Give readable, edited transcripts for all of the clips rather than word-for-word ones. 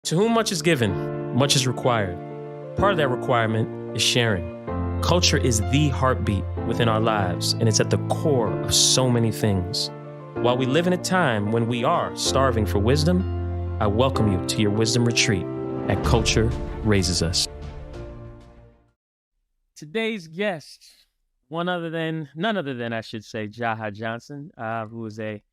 To whom much is given, much is required. Part of that requirement is sharing. Culture is the heartbeat within our lives, and it's at the core of so many things. While we live in a time when we are starving for wisdom, I welcome you to your wisdom retreat at Culture Raises Us. Today's guest, none other than, I should say, Jaha Johnson, who is a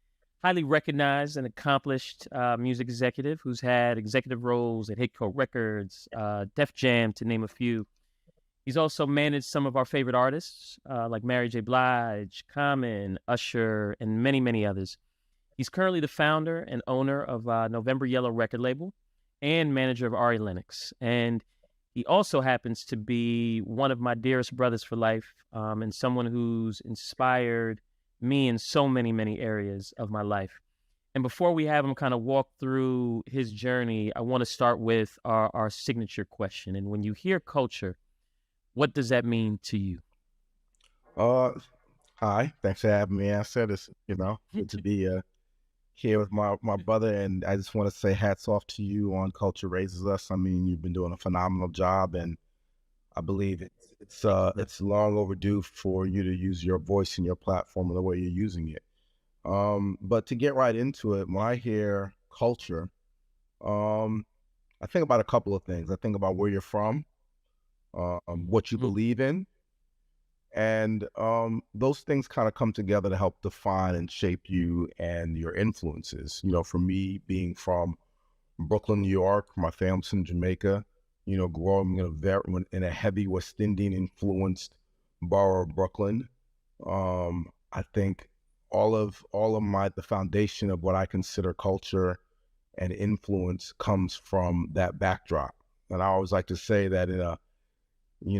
highly recognized and accomplished music executive who's had executive roles at Hitco Records, Def Jam, to name a few. He's also managed some of our favorite artists like Mary J. Blige, Common, Usher, and many, many others. He's currently the founder and owner of November Yellow record label and manager of Ari Lennox. And he also happens to be one of my dearest brothers for life, and someone who's inspired me in so many, many areas of my life. And before we have him kind of walk through his journey, I want to start with our signature question. And when you hear culture, what does that mean to you? Hi, thanks for having me. I said it's, good to be here with my brother, and I just want to say hats off to you on Culture Raises Us. I mean, you've been doing a phenomenal job, and I believe it's long overdue for you to use your voice and your platform the way you're using it. But to get right into it, when I hear culture, I think about a couple of things. I think about where you're from, what you believe in, and those things kind of come together to help define and shape you and your influences. For me, being from Brooklyn, New York, my family's from Jamaica, growing in a heavy West Indian influenced borough of Brooklyn. I think all of the foundation of what I consider culture and influence comes from that backdrop. And I always like to say that in a,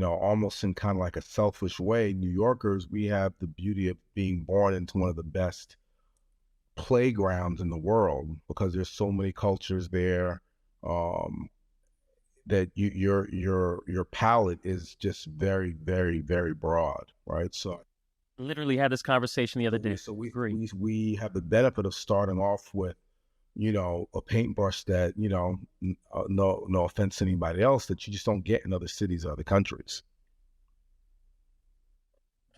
almost in kind of like a selfish way, New Yorkers, we have the beauty of being born into one of the best playgrounds in the world, because there's so many cultures there, that your palette is just very, very, very broad, right? So Literally had this conversation the other day. So we have the benefit of starting off with, a paintbrush that, no offense to anybody else, that you just don't get in other cities or other countries.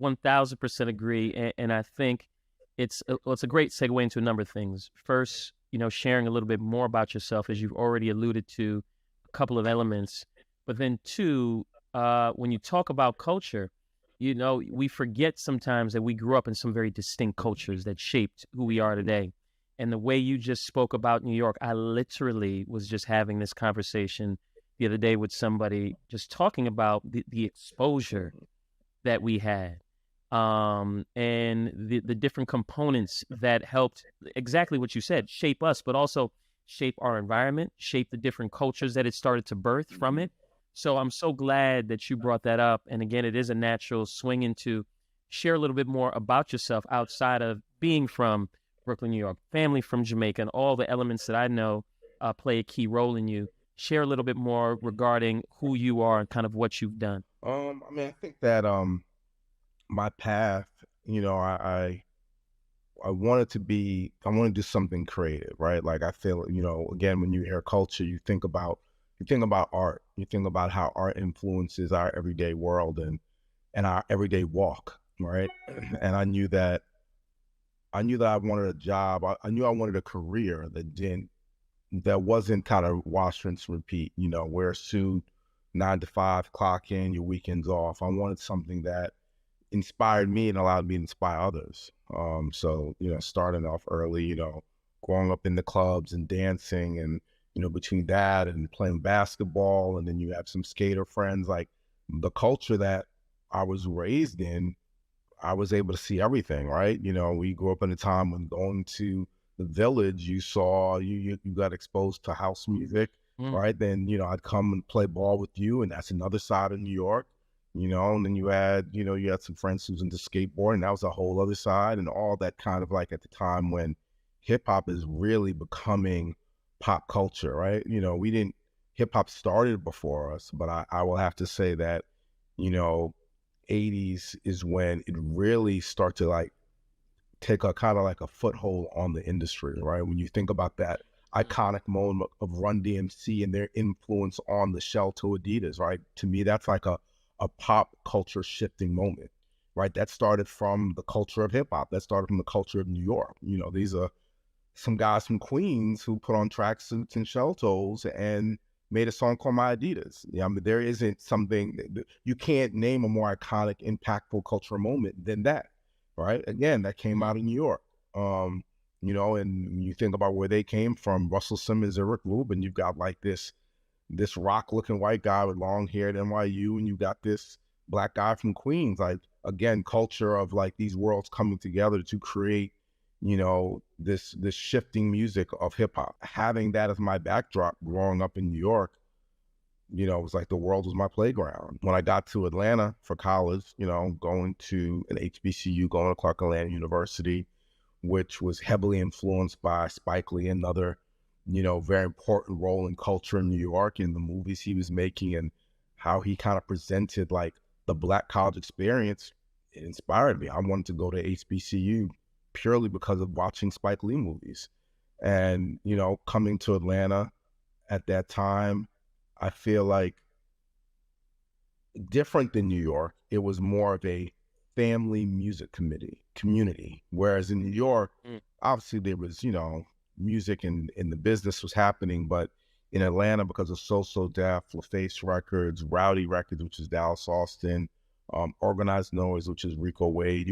1000% agree. And I think it's a great segue into a number of things. First, sharing a little bit more about yourself, as you've already alluded to a couple of elements. But then two, when you talk about culture, we forget sometimes that we grew up in some very distinct cultures that shaped who we are today. And the way you just spoke about New York, I literally was just having this conversation the other day with somebody, just talking about the exposure that we had, and the different components that helped, exactly what you said, shape us, but also shape our environment, shape the different cultures that it started to birth from it. So I'm so glad that you brought that up. And again, it is a natural swing into share a little bit more about yourself outside of being from Brooklyn, New York, family from Jamaica, and all the elements that I know play a key role in you. Share a little bit more regarding who you are and kind of what you've done. I think that my path, I wanted to do something creative, right? Like, I feel, again, when you hear culture, you think about art, you think about how art influences our everyday world and our everyday walk, right? And I knew that I wanted a job. I knew I wanted a career that wasn't kind of wash, rinse, repeat, wear a suit, 9 to 5, clock in, your weekends off. I wanted something that inspired me and allowed me to inspire others. So, starting off early, growing up in the clubs and dancing, and, between that and playing basketball, and then you have some skater friends, like the culture that I was raised in, I was able to see everything, right? We grew up in a time when going to the village, you got exposed to house music, right? Then, I'd come and play ball with you, and that's another side of New York, and then you had some friends who's into skateboarding, that was a whole other side, and all that kind of like at the time when hip hop is really becoming pop culture, right? Hip hop started before us, but I will have to say that, 80s is when it really started to like take a kind of like a foothold on the industry, right? When you think about that iconic moment of Run DMC and their influence on the shell to Adidas, right? To me, that's like a pop culture shifting moment, right? That started from the culture of hip hop. That started from the culture of New York. You know, these are some guys from Queens who put on tracksuits and shell toes and made a song called My Adidas. Yeah, I mean, there isn't something, you can't name a more iconic, impactful cultural moment than that, right? Again, that came out of New York. You know, and when you think about where they came from, Russell Simmons and Rick Rubin, you've got like this rock looking white guy with long hair at NYU, and you got this black guy from Queens. Like, again, culture of like these worlds coming together to create, you know, this shifting music of hip hop. Having that as my backdrop growing up in New York, you know, it was like the world was my playground. When I got to Atlanta for college, you know, going to an HBCU, going to Clark Atlanta University, which was heavily influenced by Spike Lee, another, you know, very important role in culture in New York, and the movies he was making and how he kind of presented like the Black college experience. It inspired me. I wanted to go to HBCU purely because of watching Spike Lee movies. And, you know, coming to Atlanta at that time, I feel like different than New York, it was more of a family music community. Whereas in New York, obviously there was, you know, music and the business was happening, but in Atlanta, because of So Def, LaFace Records, Rowdy Records, which is Dallas Austin, Organized Noise, which is Rico Wade,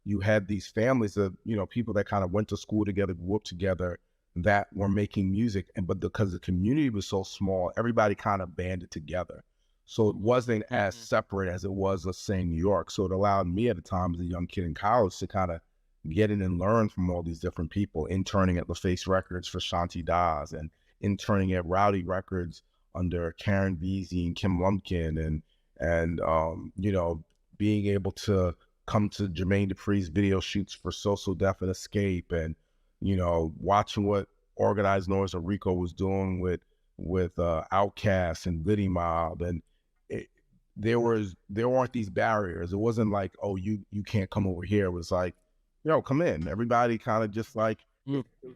you had these families of, you know, people that kind of went to school together, grew up together, that were making music, but because the community was so small, everybody kind of banded together. So it wasn't as separate as it was, let's say, in New York. So it allowed me at the time as a young kid in college to kind of get in and learn from all these different people, interning at LaFace Records for Shanti Das, and interning at Rowdy Records under Karen Veazey and Kim Lumpkin, and you know, being able to come to Jermaine Dupri's video shoots for So Def and Escape, and, you know, watching what Organized Noise or Rico was doing with Outkast and Goody Mob, and there weren't these barriers. It wasn't like, oh, you can't come over here. It was like, yo, come in. Everybody kind of just like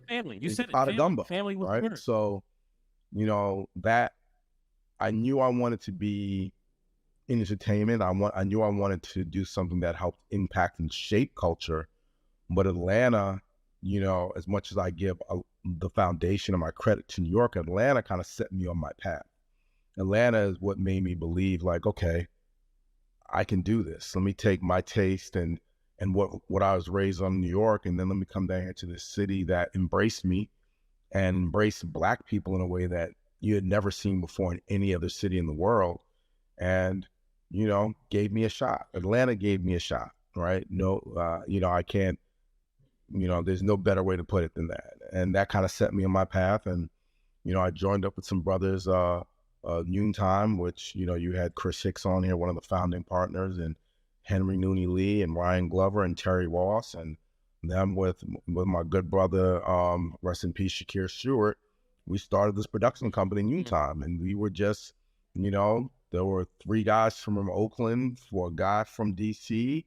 family. You said it, pot of gumbo, family was right? first. So, you know, that I knew I wanted to be in entertainment. I knew I wanted to do something that helped impact and shape culture. But Atlanta, you know, as much as I give the foundation of my credit to New York, Atlanta kind of set me on my path. Atlanta is what made me believe, like, okay, I can do this. Let me take my taste and what I was raised on in New York, and then let me come down here to this city that embraced me and embraced Black people in a way that you had never seen before in any other city in the world. And, you know, gave me a shot. Atlanta gave me a shot, right? No, you know, I can't, you know, there's no better way to put it than that. And that kind of set me on my path. And, you know, I joined up with some brothers, Noontime, which, you know, you had Chris Hicks on here, one of the founding partners, and Henry Nooney Lee and Ryan Glover and Terry Ross, and them with my good brother, rest in peace, Shakir Stewart. We started this production company, Noontime, and we were just, you know, there were 3 guys from Oakland, 4 guys from DC,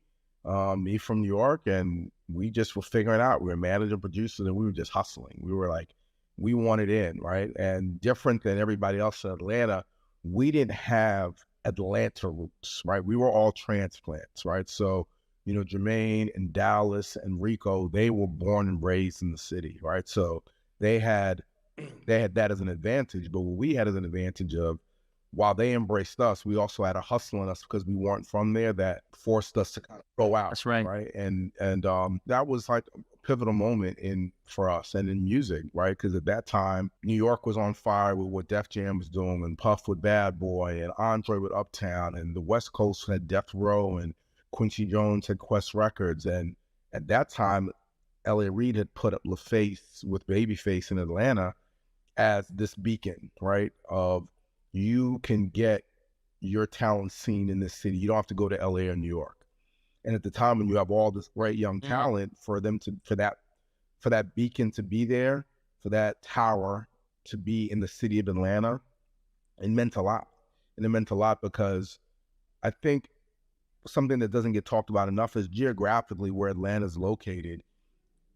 me from New York, and we just were figuring out. We were manager, producers, and we were just hustling. We were like, we wanted in, right? And different than everybody else in Atlanta, we didn't have Atlanta roots, right? We were all transplants, right? So, you know, Jermaine and Dallas and Rico, they were born and raised in the city, right? So they had that as an advantage. But what we had as an advantage of, while they embraced us, we also had a hustle in us because we weren't from there that forced us to kind of go out. That's right. Right. And that was like a pivotal moment for us and in music, right? Because at that time, New York was on fire with what Def Jam was doing, and Puff with Bad Boy, and Andre with Uptown, and the West Coast had Death Row, and Quincy Jones had Quest Records. And at that time, L.A. Reid had put up LaFace with Babyface in Atlanta as this beacon, right? Of, you can get your talent seen in this city. You don't have to go to LA or New York. And at the time when you have all this great young talent, for that beacon to be there, for that tower to be in the city of Atlanta, it meant a lot. And it meant a lot because I think something that doesn't get talked about enough is geographically where Atlanta is located.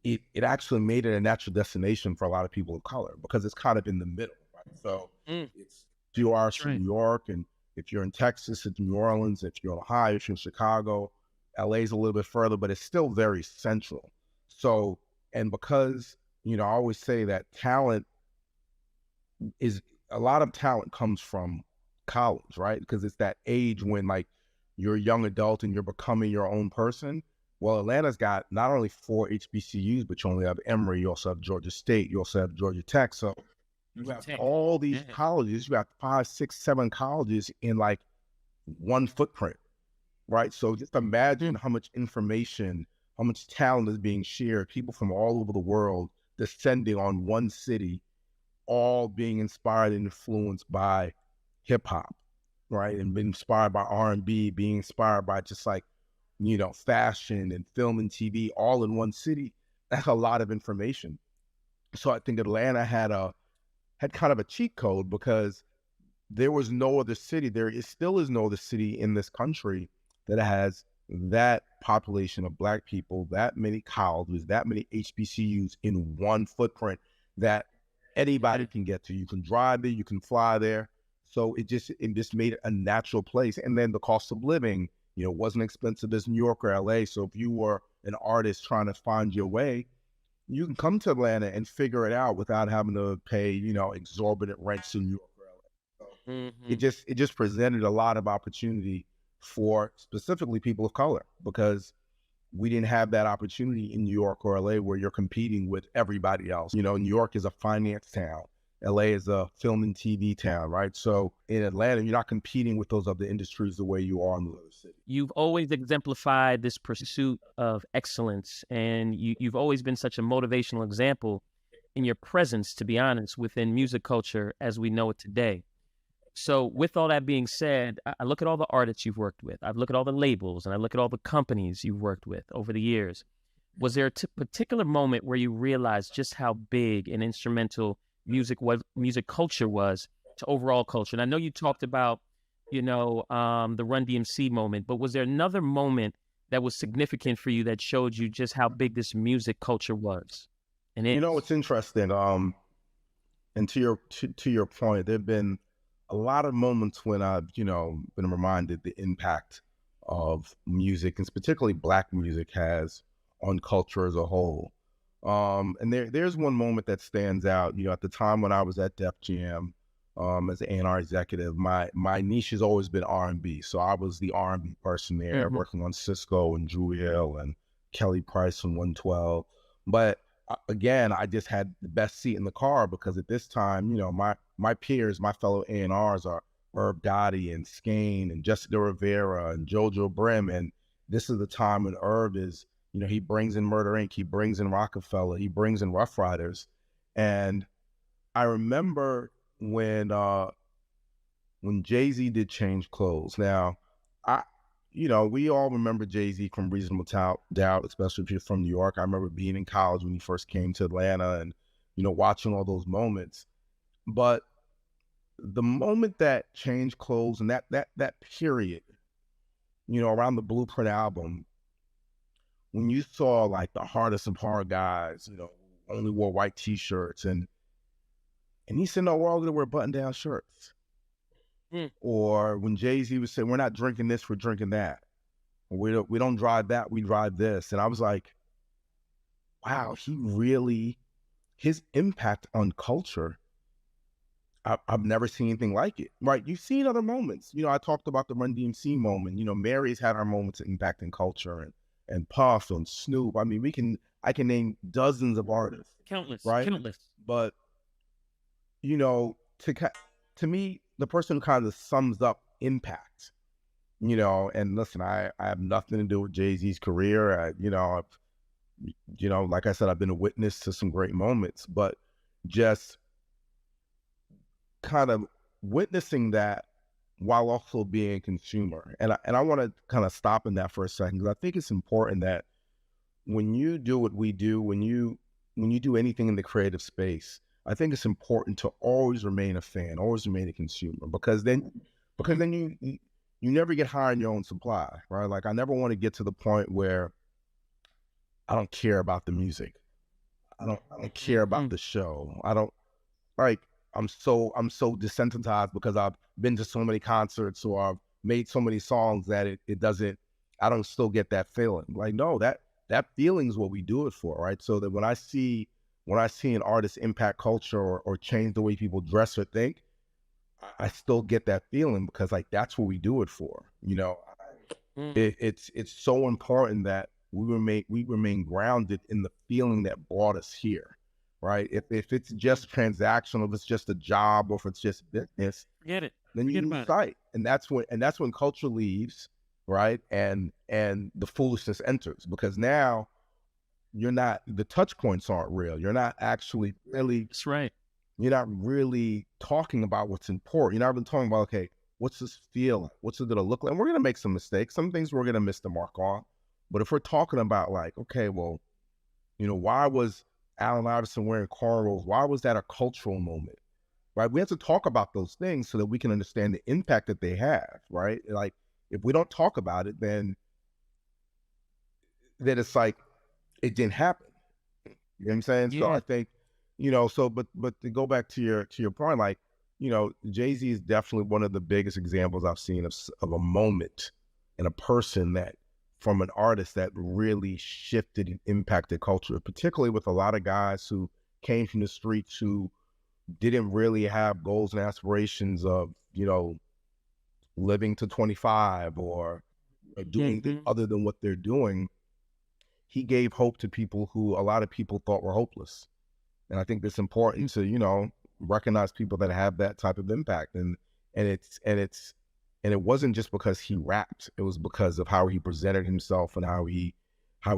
it actually made it a natural destination for a lot of people of color because it's kind of in the middle, right? So Mm, it's if you are that's from right. New York, and if you're in Texas, it's New Orleans, if you're in Ohio, if you're in Chicago, LA's a little bit further, but it's still very central. So, and because, I always say that talent is a lot of talent comes from college, right? Because it's that age when like you're a young adult and you're becoming your own person. Well, Atlanta's got not only four HBCUs, but you only have Emory, you also have Georgia State, you also have Georgia Tech. So you Georgia have Tech. all these Yeah. colleges, you have 5, 6, 7 colleges in like one footprint, right? So just imagine Mm, how much information, how much talent is being shared, people from all over the world descending on one city, all being inspired and influenced by hip hop, right? And being inspired by R&B, being inspired by just like, fashion and film and TV all in one city. That's a lot of information. So I think Atlanta had kind of a cheat code because there was no other city. Still is no other city in this country that has that population of Black people, that many colleges, that many HBCUs in one footprint that yeah. anybody can get to. You can drive there, you can fly there. So it just made it a natural place. And then the cost of living, wasn't expensive as New York or LA. So if you were an artist trying to find your way, you can come to Atlanta and figure it out without having to pay, exorbitant rents in New York or LA. So it Hmm. just it just presented a lot of opportunity for specifically people of color because we didn't have that opportunity in New York or LA where you're competing with everybody else. New York is a finance town. LA is a film and TV town, right? So in Atlanta, you're not competing with those other industries the way you are in the other cities. You've always exemplified this pursuit of excellence, and you've always been such a motivational example in your presence, to be honest, within music culture as we know it today. So, with all that being said, I look at all the artists you've worked with, I look at all the labels, and I look at all the companies you've worked with over the years. Was there a particular moment where you realized just how big and instrumental music culture was to overall culture? And I know you talked about, the Run DMC moment, but was there another moment that was significant for you that showed you just how big this music culture was and is? It's interesting. And to your point, there've been a lot of moments when I've been reminded the impact of music, and particularly Black music, has on culture as a whole. And there's one moment that stands out. At the time when I was at Def Jam, as an A&R executive, my niche has always been R&B. So I was the R&B person there, Hmm. working on Cisco and Drew Hill and Kelly Price from 112. But again, I just had the best seat in the car because at this time, my peers, my fellow A&Rs are Herb Gotti and Skane and Jessica Rivera and JoJo Brim. And this is the time when Herb is, he brings in Murder Inc., he brings in Rockefeller, he brings in Rough Riders. And I remember when Jay-Z did Change Clothes. Now, I we all remember Jay-Z from Reasonable Doubt, especially if you're from New York. I remember being in college when he first came to Atlanta and, watching all those moments. But the moment that Change Clothes and that period, around the Blueprint album, when you saw like the hardest of hard guys, only wore white t-shirts and he said, no, we're all gonna wear button-down shirts. Mm. Or when Jay-Z was saying, we're not drinking this, we're drinking that. We don't drive that, we drive this. And I was like, wow, his impact on culture, I've never seen anything like it. Right? You've seen other moments. I talked about the Run DMC moment. Mary's had her moments of impacting culture, and Puff and Snoop. I mean, I can name dozens of artists, Countless, right? countless. But to me, the person who kind of sums up impact, and listen, I have nothing to do with Jay-Z's career. Like I said, I've been a witness to some great moments, but just kind of witnessing that while also being a consumer. And I want to kind of stop in that for a second, because I think it's important that when you do what we do, when you do anything in the creative space, I think it's important to always remain a fan, always remain a consumer, because then Mhm. you never get high on your own supply, right? Like I never want to get to the point where I don't care about the music. I don't care about Mm. the show. I don't like I'm so desensitized because I've been to so many concerts or I've made so many songs that it doesn't I don't still get that feeling. Like no, that feeling is what we do it for, right? So that when I see an artist impact culture or change the way people dress or think, I still get that feeling because like that's what we do it for. Mm. It's so important that we remain grounded in the feeling that brought us here, right? If it's Mm. just transactional, if it's just a job, or if it's just business, Forget it. then you Forget lose about it. sight, and that's when culture leaves, right? And the foolishness enters because now the touch points aren't real. That's right. You're not really talking about what's important. You're not really talking about, okay, what's this feel like? What's it gonna look like? And we're gonna make some mistakes. Some things we're gonna miss the mark on. But if we're talking about like, okay, well, why was Allen Iverson wearing cornrows? Why was that a cultural moment? Right? We have to talk about those things so that we can understand the impact that they have, right? Like if we don't talk about it, then it's like it didn't happen. You know what I'm saying? So I Yeah. think, but to go back to your point, like, Jay-Z is definitely one of the biggest examples I've seen of a moment and a person that from an artist that really shifted and impacted culture, particularly with a lot of guys who came from the streets who didn't really have goals and aspirations of, living to 25 or doing Hmm. other than what they're doing. He gave hope to people who a lot of people thought were hopeless. And I think it's important to, recognize people that have that type of impact. And it wasn't just because he rapped. It was because of how he presented himself and how he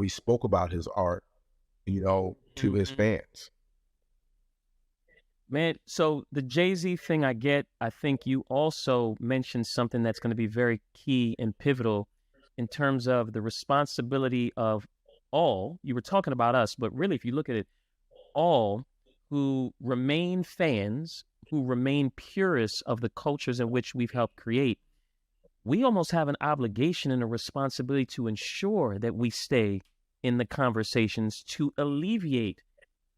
spoke about his art, to his Hmm. fans. Man, so the Jay-Z thing I get, I think you also mentioned something that's going to be very key and pivotal in terms of the responsibility of all. You were talking about us, but really, if you look at it, all who remain fans, who remain purists of the cultures in which we've helped create, we almost have an obligation and a responsibility to ensure that we stay in the conversations to alleviate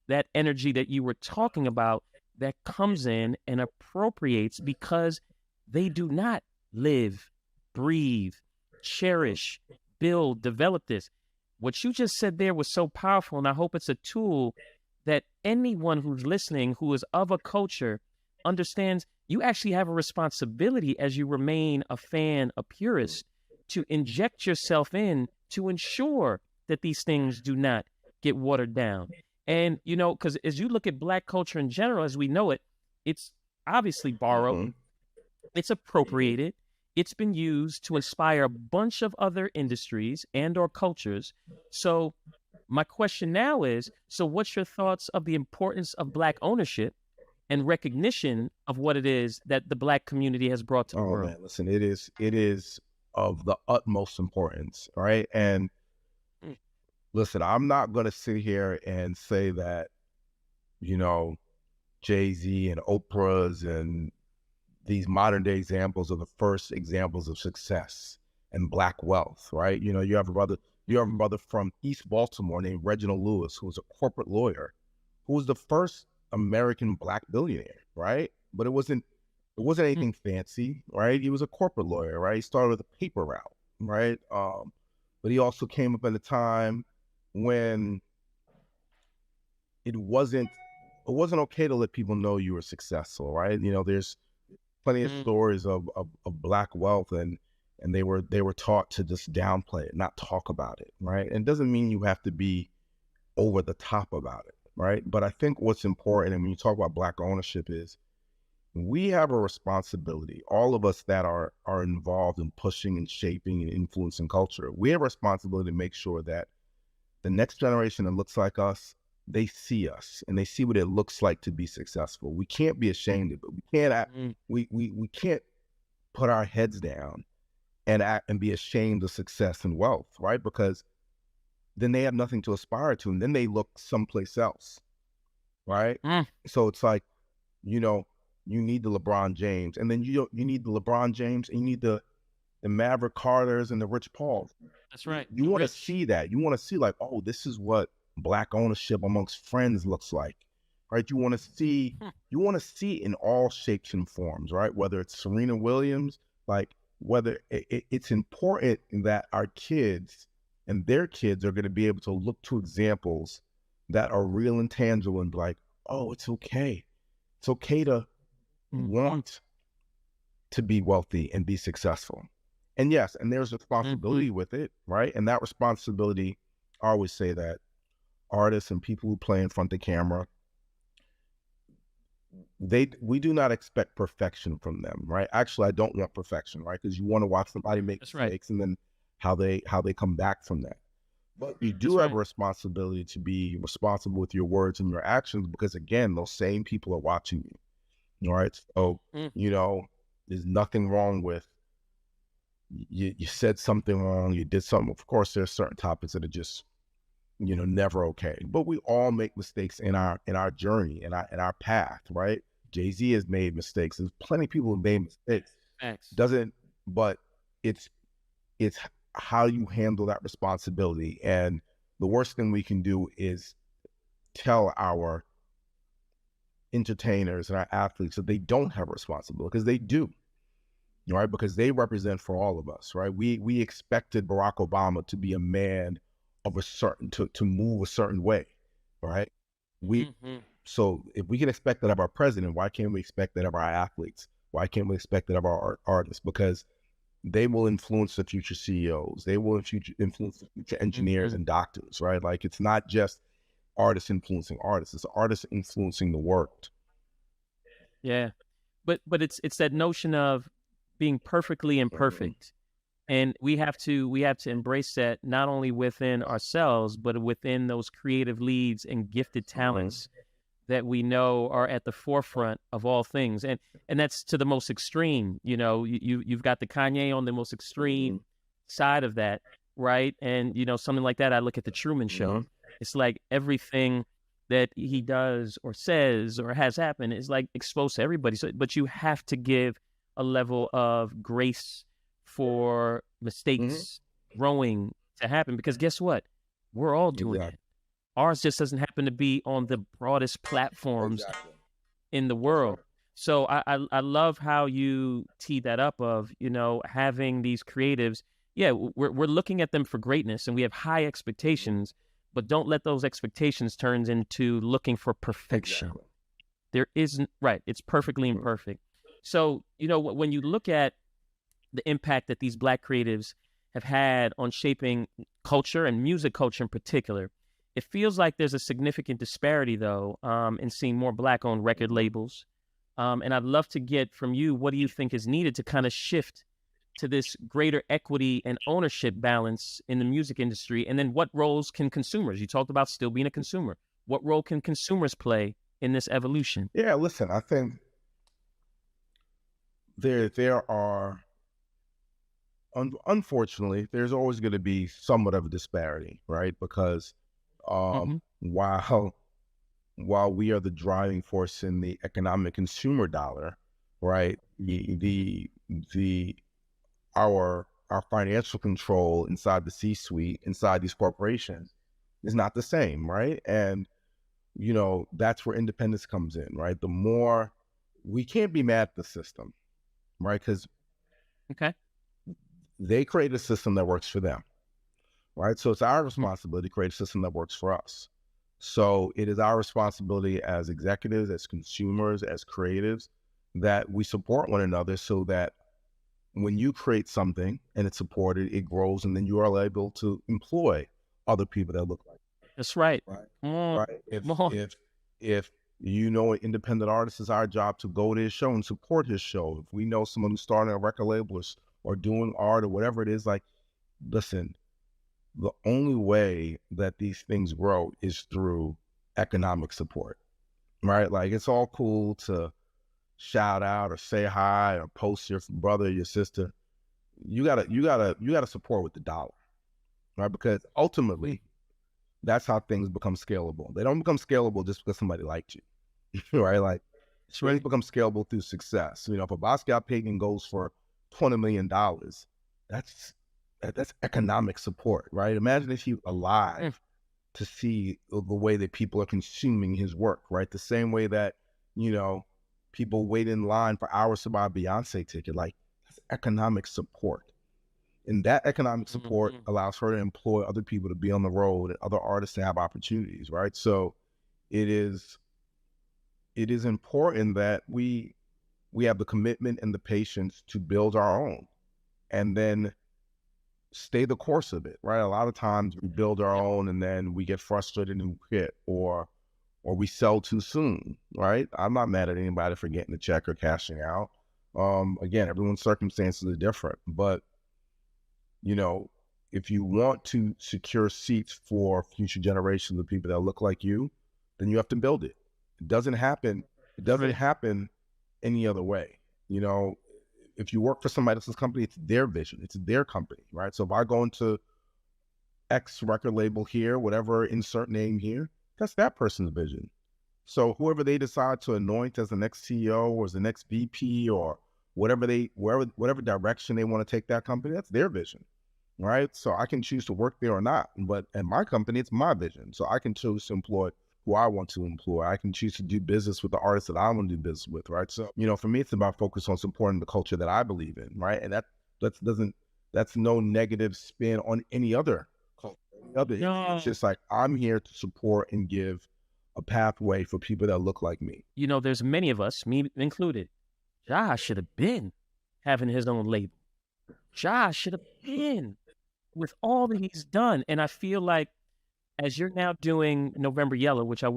that energy that you were talking about that comes in and appropriates because they do not live, breathe, cherish, build, develop this. What you just said there was so powerful, and I hope it's a tool that anyone who's listening who is of a culture understands you actually have a responsibility as you remain a fan, a purist, to inject yourself in to ensure that these things do not get watered down. And, because as you look at Black culture in general, as we know it, it's obviously borrowed, Mhm. it's appropriated, it's been used to inspire a bunch of other industries and or cultures. So my question now is, so what's your thoughts of the importance of Black ownership and recognition of what it is that the Black community has brought to the Oh world? man, listen, it is of the utmost importance, right? And Mm. listen, I'm not gonna sit here and say that, you know, Jay-Z and Oprah's and these modern day examples are the first examples of success and Black wealth, right? You have a brother from East Baltimore named Reginald Lewis, who was a corporate lawyer, who was the first American Black billionaire, right? But it wasn't Mm. anything fancy, right? He was a corporate lawyer, right? He started with a paper route, right? But he also came up at a time when it wasn't it wasn't okay to let people know you were successful, right? There's plenty of Mm. stories of Black wealth, and they were taught to just downplay it, not talk about it, right? And it doesn't mean you have to be over the top about it, right? But I think what's important, and when you talk about Black ownership, is we have a responsibility. All of us that are involved in pushing and shaping and influencing culture, we have a responsibility to make sure that the next generation that looks like us, they see us and they see what it looks like to be successful. We can't be ashamed of it. Mm. We can't put our heads down and act and be ashamed of success and wealth, right? Because then they have nothing to aspire to, and then they look someplace else, right? Mm. So it's like, you know, you need the LeBron James, and then you need the LeBron James, and you need the Maverick Carters and the Rich Pauls. That's right. You The want to rich. see that. You want to see like, oh, this is what Black ownership amongst friends looks like, right? Hmm. You want to see in all shapes and forms, right? Whether it's Serena Williams, like whether it's important that our kids and their kids are going to be able to look to examples that are real and tangible and be like, oh, it's okay. It's okay to Mhm. want to be wealthy and be successful. And yes, and there's Mhm. responsibility with it, right? And that responsibility, I always say that artists and people who play in front of the camera, we do not expect perfection from them, right? Actually, I don't want perfection, right? Because you want to watch somebody make That's right. mistakes and then how they come back from that. But you do That's have a right. responsibility to be responsible with your words and your actions because again, those same people are watching you. All right. So, Mm. you know, there's nothing wrong with you said something wrong, you did something. Of course, there's certain topics that are just, never okay. But we all make mistakes in our journey, in our path, right? Jay-Z has made mistakes. There's plenty of people who made mistakes. Facts. Doesn't but it's it's how you handle that responsibility. And the worst thing we can do is tell our entertainers and our athletes that they don't have a responsibility because they do, right? Because they represent for all of us, right? We expected Barack Obama to be a man of a certain to move a certain way, right? We Mhm. so if we can expect that of our president, why can't we expect that of our athletes? Why can't we expect that of our artists? Because they will influence the future CEOs. They will influence the future engineers Mhm. and doctors, right? Like it's not just artists influencing artists; it's artists influencing the world. Yeah. But it's that notion of being perfectly Mhm. imperfect. And we have to embrace that not only within ourselves, but within those creative leads and gifted Mhm. talents that we know are at the forefront of all things. And that's to the most extreme. You've got the Kanye on the most extreme Mhm. side of that, right? And something like that, I look at the Truman Show. Mhm. It's like everything that he does or says or has happened is like exposed to everybody. So, but you have to give a level of grace for Mhm. mistakes growing to happen because guess what? We're all doing Exactly. it. Ours just doesn't happen to be on the broadest platforms Exactly. in the That's world. right. So I love how you tee that up of, having these creatives. Yeah, we're looking at them for greatness and we have high Mhm. expectations, but don't let those expectations turn into looking for perfection. Exactly. There isn't, right. It's perfectly Mhm. imperfect. So, when you look at the impact that these Black creatives have had on shaping culture and music culture in particular. It feels like there's a significant disparity, though, in seeing more Black owned record Mhm. labels. And I'd love to get from you what do you think is needed to kind of shift to this greater equity and ownership balance in the music industry? And then what roles can consumers, you talked about still being a consumer, what role can consumers play in this evolution? Yeah, listen, I think there are unfortunately there's always going to be somewhat of a disparity, right? Because Mm-hmm. while we are the driving force in the economic consumer dollar, right? The our financial control inside the C-suite, inside these corporations, is not the same, right? And that's where independence comes in, right? The more we can't be mad at the system, right? Because Okay. they create a system that works for them, right? So it's our Mm-hmm. responsibility to create a system that works for us. So it is our responsibility as executives, as consumers, as creatives, that we support one another so that when you create something and it's supported, it grows, and then you are able to employ other people that look like That's right. you, right? Come on. Right. If Come on. if if an independent artist, is our job to go to his show and support his show. If we know someone who's starting a record label or doing art or whatever it is, like, listen, the only way that these things grow is through economic support, right? Like it's all cool to shout out or say hi or post your brother or your sister. You gotta support with the dollar, right? Because Mhm. ultimately that's how things become scalable. They don't become scalable just because somebody liked you, right? Like That's things right. become scalable through success. If a Basquiat painting goes for $20 million, that's that's economic support, right? Imagine if he Mm. alive to see the way that people are consuming his work, right? The same way that, you know, people wait in line for hours to buy a Beyonce ticket. Like, that's economic support. And that economic support allows her to employ other people to be on the road and other artists to have opportunities, right? So it is important that we have the commitment and the patience to build our own and then stay the course of it, right? A lot of times we build our own and then we get frustrated and quit, or we sell too soon, right? I'm not mad at anybody for getting a check or cashing out. Again, everyone's circumstances are different, but you know, if you want to secure seats for future generations of people that look like you, then you have to build it. It doesn't happen. It doesn't happen any other way. You know, if you work for somebody else's company, it's their vision. It's their company, right? So if I go into X record label here, whatever insert name here, that's that person's vision. So whoever they decide to anoint as the next CEO or as the next VP or whatever direction they want to take that company, that's their vision, right? So I can choose to work there or not. But at my company, it's my vision. So I can choose to employ who I want to employ. I can choose to do business with the artists that I want to do business with, right? So, you know, for me, it's about focus on supporting the culture that I believe in, right? And that's no negative spin on any other culture. It's just like, I'm here to support and give a pathway for people that look like me. You know, there's many of us, me included. Jaha should have been having his own label. Jaha should have been with all that he's done. And I feel like as you're now doing November Yellow, which I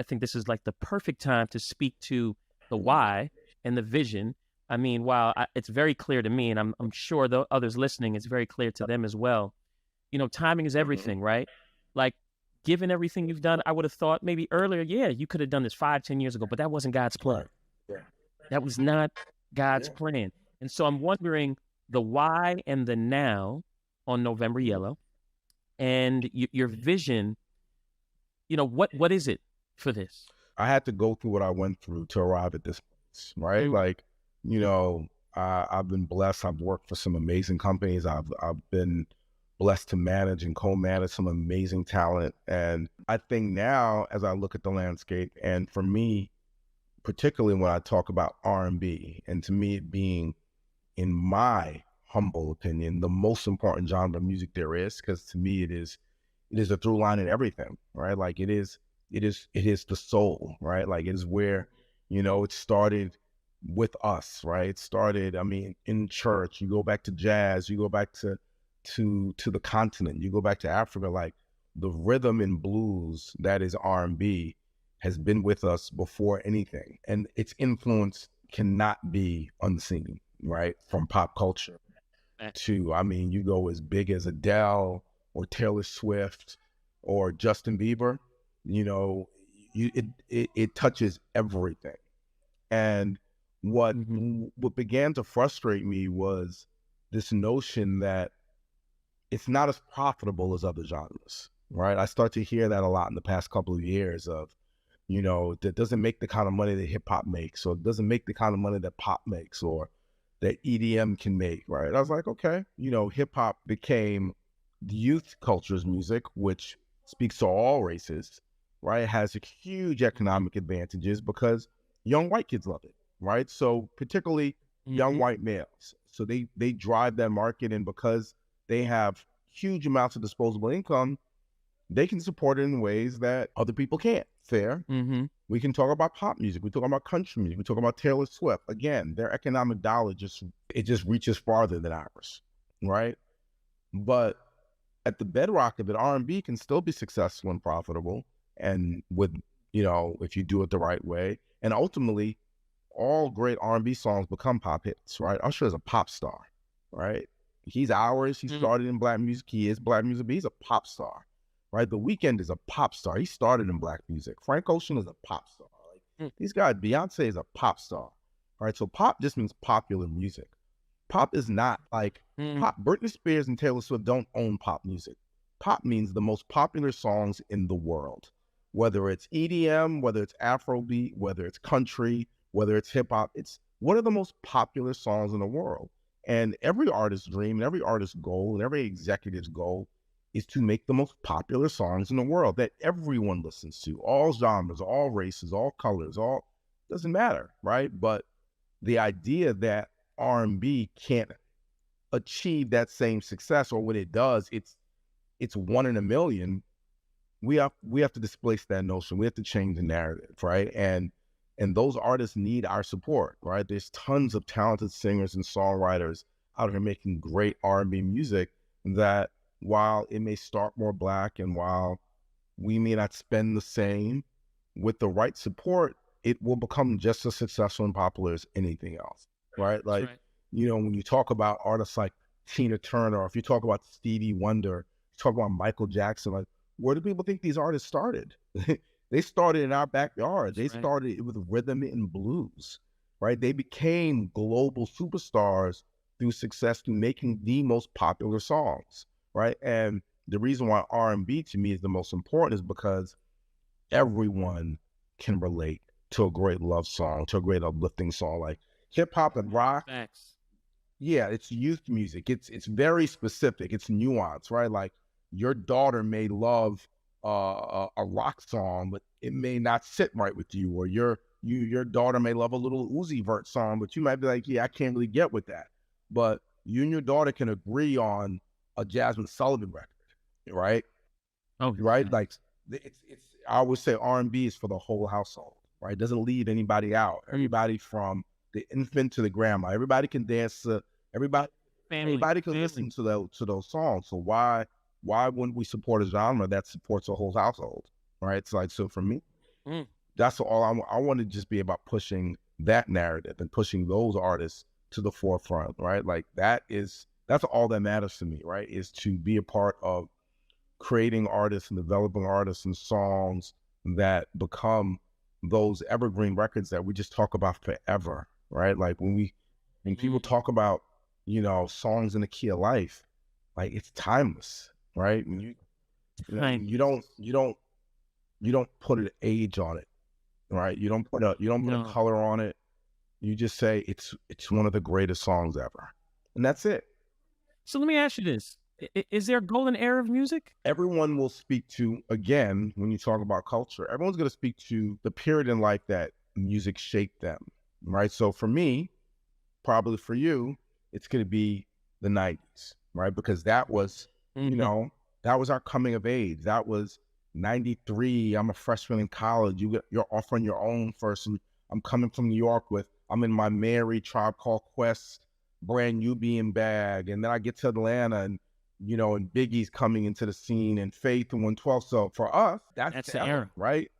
think this is like the perfect time to speak to the why and the vision. I mean, while it's very clear to me, and I'm sure the others listening, it's very clear to them as well. You know, timing is everything, right? Like, given everything you've done, I would have thought maybe earlier, yeah, you could have done this 5-10 years ago, but that wasn't God's plan. That was not God's plan. And so I'm wondering the why and the now on November Yellow, and your vision. You know, what is it for this? I had to go through what I went through to arrive at this place, right? Like, you know, I've been blessed. I've worked for some amazing companies. I've been blessed to manage and co-manage some amazing talent. And I think now, as I look at the landscape, and for me, particularly when I talk about R&B, and to me it being, in my humble opinion, the most important genre of music there is, because to me it is a through line in everything, right? Like it is the soul, right? Like it is where, you know, it started with us, right? It started, I mean, in church. You go back to jazz, you go back to the continent, you go back to Africa. Like, the rhythm and blues that is R&B has been with us before anything, and its influence cannot be unseen, right? From pop culture to, I mean, you go as big as Adele or Taylor Swift or Justin Bieber, you know, it touches everything. And what began to frustrate me was this notion that it's not as profitable as other genres, right? I start to hear that a lot in the past couple of years of, you know, that doesn't make the kind of money that hip hop makes, or it doesn't make the kind of money that pop makes, or that EDM can make, right? I was like, okay, you know, hip hop became the youth culture's music, which speaks to all races, right? It has huge economic advantages because young white kids love it, right? So particularly young white males. So they drive that market, and because they have huge amounts of disposable income, they can support it in ways that other people can't. Fair. We can talk about pop music. We talk about country music. We talk about Taylor Swift. Again, their economic dollar just reaches farther than ours, right? But at the bedrock of it, R&B can still be successful and profitable, and with, you know, if you do it the right way. And ultimately, all great R&B songs become pop hits, right? Usher is a pop star, right? He's ours. He started in black music. He is black music, but he's a pop star, right? The Weeknd is a pop star. He started in black music. Frank Ocean is a pop star. Like, these guys, Beyonce is a pop star, right? So pop just means popular music. Pop is not like pop. Britney Spears and Taylor Swift don't own pop music. Pop means the most popular songs in the world, whether it's EDM, whether it's Afrobeat, whether it's country, whether it's hip hop. It's what are the most popular songs in the world. And every artist's dream and every artist's goal and every executive's goal is to make the most popular songs in the world that everyone listens to, all genres, all races, all colors, all doesn't matter, right? But the idea that R&B can't achieve that same success, or when it does, it's one in a million. We have to displace that notion. We have to change the narrative, right? And those artists need our support, right? There's tons of talented singers and songwriters out here making great R&B music that, while it may start more black and while we may not spend the same, with the right support, it will become just as successful and popular as anything else, right? Like, right. when you talk about artists like Tina Turner, or if you talk about Stevie Wonder, you talk about Michael Jackson, like, where do people think these artists started? They started in our backyard. They That's right. started with rhythm and blues, right? They became global superstars through success, through making the most popular songs, right? And the reason why R&B to me is the most important is because everyone can relate to a great love song, to a great uplifting song. Like hip hop and rock, Facts. yeah, it's youth music. It's very specific. It's nuanced, right? Like your daughter may love a rock song, but it may not sit right with you. Or your daughter may love a little Uzi Vert song, but you might be like, yeah, I can't really get with that. But you and your daughter can agree on a Jasmine Sullivan record, right? Oh, Right? yeah. Like it's I always say R&B is for the whole household, right? It doesn't leave anybody out. Everybody from the infant to the grandma, everybody can dance to everybody. Family. Anybody can Family. listen to those songs. So why wouldn't we support a genre that supports a whole household, right? It's like, so for me, Mm. that's all I want to just be about, pushing that narrative and pushing those artists to the forefront, right? Like that's all that matters to me, right? Is to be a part of creating artists and developing artists and songs that become those evergreen records that we just talk about forever, right? Like when people Mm. talk about, songs in the key of life, like it's timeless, right? When Fine. you don't put an age on it, right? You don't put a No. color on it. You just say it's one of the greatest songs ever, and that's it. So let me ask you this. Is there a golden era of music? Everyone will speak to, again, when you talk about culture, everyone's going to speak to the period in life that music shaped them, right? So for me, probably for you, it's going to be the 90s, right? Because that was, Mm-hmm. that was our coming of age. That was 93. I'm a freshman in college. You're offering your own first. I'm coming from New York I'm in my Mary Tribe Called Quest brand new being bag. And then I get to Atlanta and Biggie's coming into the scene and Faith and 112. So for us, that's That's the the era, era. right?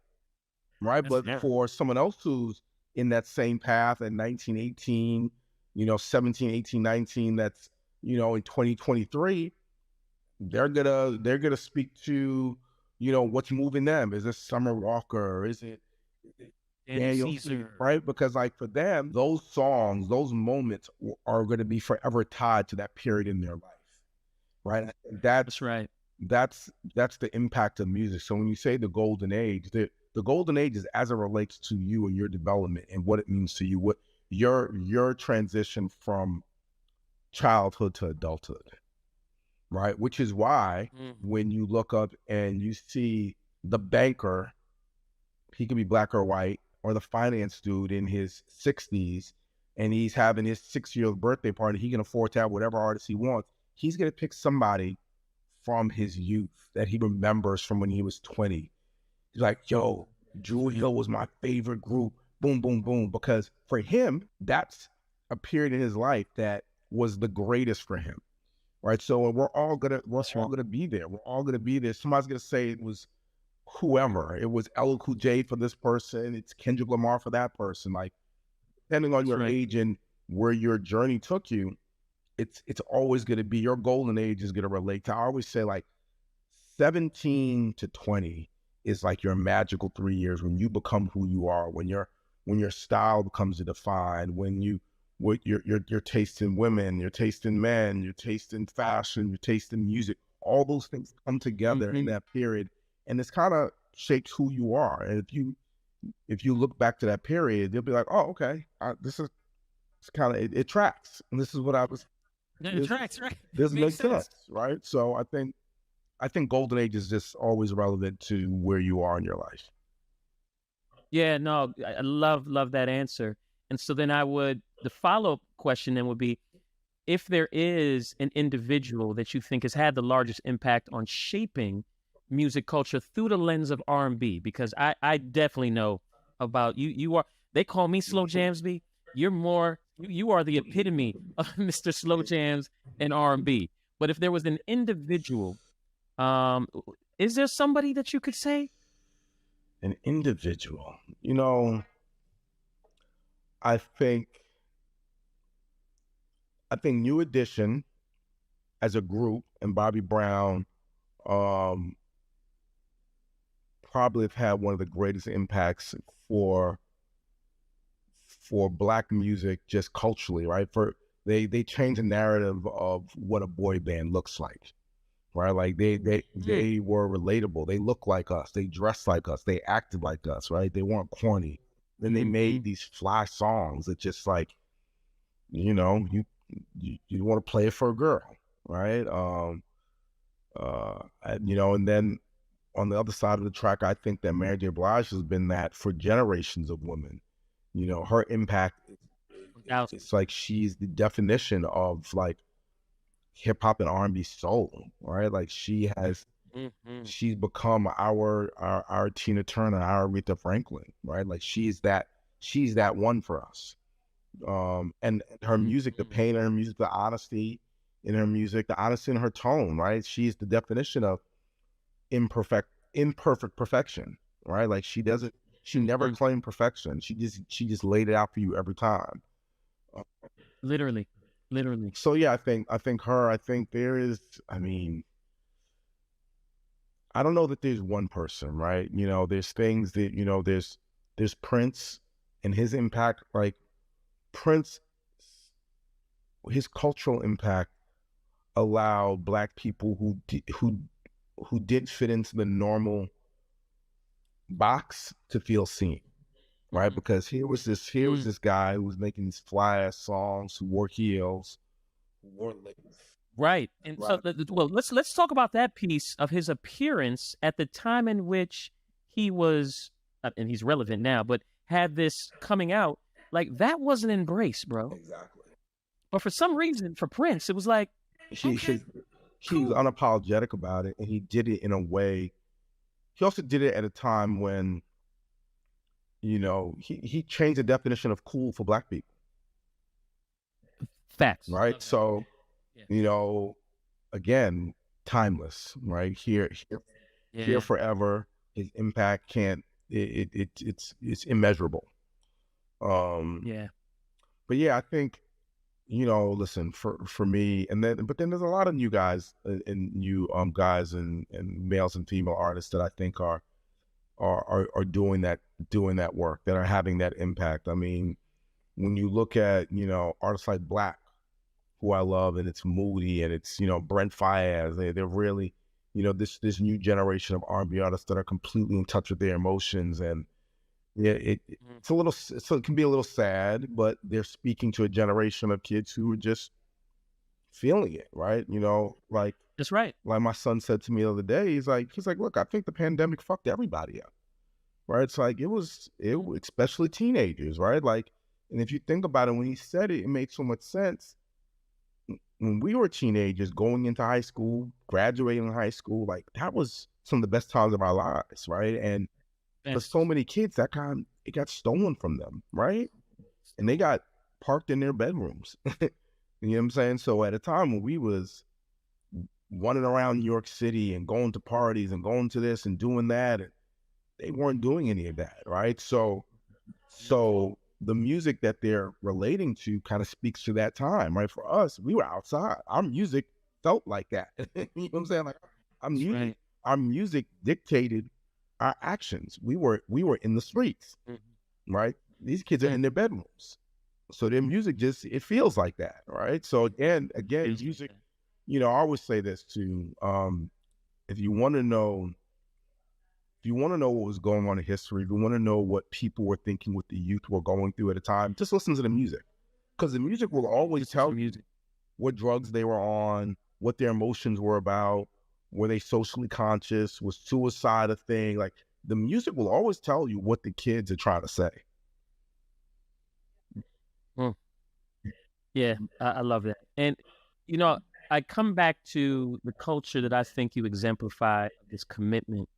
Right. That's But the era. for someone else who's in that same path at 1918, 17, 18, 19, that's, in 2023, they're gonna speak to, what's moving them. Is it Summer Walker? Is it Daniel Daniel C, Caesar. right? Because like for them, those songs, those moments are going to be forever tied to that period in their life, right? That's right. That's the impact of music. So when you say the golden age, the golden age is as it relates to you and your development and what it means to you, what your transition from childhood to adulthood, right? Which is why Mm-hmm. when you look up and you see the banker, he could be black or white, or the finance dude in his 60s, and he's having his 6-year birthday party. He can afford to have whatever artist he wants. He's going to pick somebody from his youth that he remembers from when he was 20. He's like, yo, Drew Hill was my favorite group. Boom, boom, boom. Because for him, that's a period in his life that was the greatest for him. Right. So we're That's all right. gonna be there. We're all gonna be there. Somebody's gonna say it was whoever. It was LL Cool J for this person. It's Kendrick Lamar for that person. Like, depending on That's your right. age and where your journey took you, it's always going to be, your golden age is going to relate to. I always say like 17 to 20 is like your magical 3 years when you become who you are, when your style becomes defined, when your taste in women, your taste in men, your taste in fashion, your taste in music, all those things come together in Mm-hmm. that period, and it's kind of shapes who you are. And if you look back to that period, you'll be like, oh, okay, this is kind of it tracks, and this is what I was That this tracks, right? this Makes makes sense, sense. right? So I I think golden age is just always relevant to where you are in your life. Yeah, no, I love that answer. And so then the follow-up question then would be, if there is an individual that you think has had the largest impact on shaping music culture through the lens of R&B, because I definitely know about you. They call me Slow Jamsby. You are the epitome of Mr. Slow Jams and R&B. But if there was an individual, um, is there somebody that you could say? An individual, I think New Edition as a group and Bobby Brown um, probably have had one of the greatest impacts for Black music just culturally, right? They changed the narrative of what a boy band looks like, right? Like they were relatable. They looked like us. They dressed like us. They acted like us, right? They weren't corny. Then they made these fly songs that just like, you know, you want to play it for a girl, right? And then on the other side of the track, I think that Mary J. Blige has been that for generations of women. Her impact, it's like she's the definition of like hip hop and R&B soul, right? Like she's become our Tina Turner, our Aretha Franklin, right? Like she's that one for us. And her music, the pain in her music, the honesty in her music, the honesty in her tone, right? She's the definition of imperfect perfection, right? Like she never claimed perfection. She just laid it out for you every time. Literally. So yeah, I think her. I think there is. I mean, I don't know that there's one person, right? There's things that there's Prince and his impact. Like Prince, his cultural impact allowed Black people who didn't fit into the normal box to feel seen, right? Because here was this guy who was making these fly ass songs, who wore heels, who wore lace. Right. And so, well, let's talk about that piece of his appearance at the time in which he was, and he's relevant now, but had this coming out. Like that wasn't embraced, bro. Exactly. But for some reason, for Prince, it was like he was unapologetic about it, and he did it in a way. He also did it at a time when, he changed the definition of cool for Black people. Facts. Right. So, again, timeless, right? Here forever. His impact it's immeasurable. But yeah, I think, listen, for me, but then there's a lot of new guys and new guys and males and female artists that I think are doing that work, that are having that impact. I mean, when you look at, artists like Black, who I love, and it's Moody, and it's, Brent Faiyaz, they're really, this new generation of R&B artists that are completely in touch with their emotions. And yeah, it's a little, so it can be a little sad, but they're speaking to a generation of kids who are just feeling it, right? Like, that's right. Like my son said to me the other day, he's like, look, I think the pandemic fucked everybody up, right? It's like, it especially teenagers, right? Like, and if you think about it, when he said it, it made so much sense. When we were teenagers going into high school, graduating high school, like that was some of the best times of our lives, right? And for so many kids, it got stolen from them, right? And they got parked in their bedrooms. You know what I'm saying? So at a time when we was running around New York City and going to parties and going to this and doing that, and they weren't doing any of that, right? So the music that they're relating to kind of speaks to that time, right? For us, we were outside. Our music felt like that. You know what I'm saying? Like our music dictated our actions. We were in the streets, right? These kids are in their bedrooms, so their music it feels like that, right? So again, music. I always say this too. If you want to know what was going on in history, if you want to know what people were thinking, what the youth were going through at a time, just listen to the music, because the music will always tell you what drugs they were on, what their emotions were about, Were they socially conscious? Was suicide a thing? Like the music will always tell you what the kids are trying to say. Mm. Yeah, I love that. And, you know, I come back to the culture that I think you exemplify, this commitment,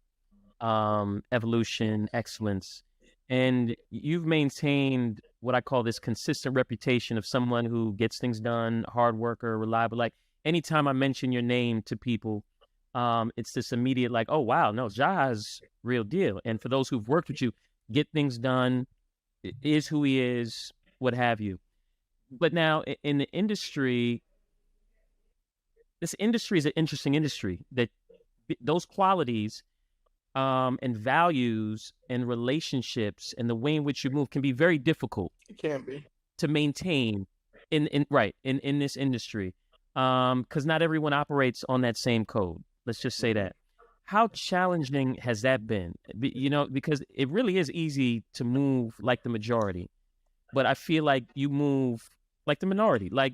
evolution, excellence. And you've maintained what I call this consistent reputation of someone who gets things done, hard worker, reliable. Like anytime I mention your name to people, it's this immediate like, oh wow, no, Jaha's real deal. And for those who've worked with you, get things done, is who he is, what have you. But now in the industry, this industry is an interesting industry that those qualities and values and relationships and the way in which you move can be very difficult It can be. to maintain in this industry, because not everyone operates on that same code. Let's just say that. How challenging has that been? You know, because it really is easy to move like the majority, but I feel like you move like the minority, like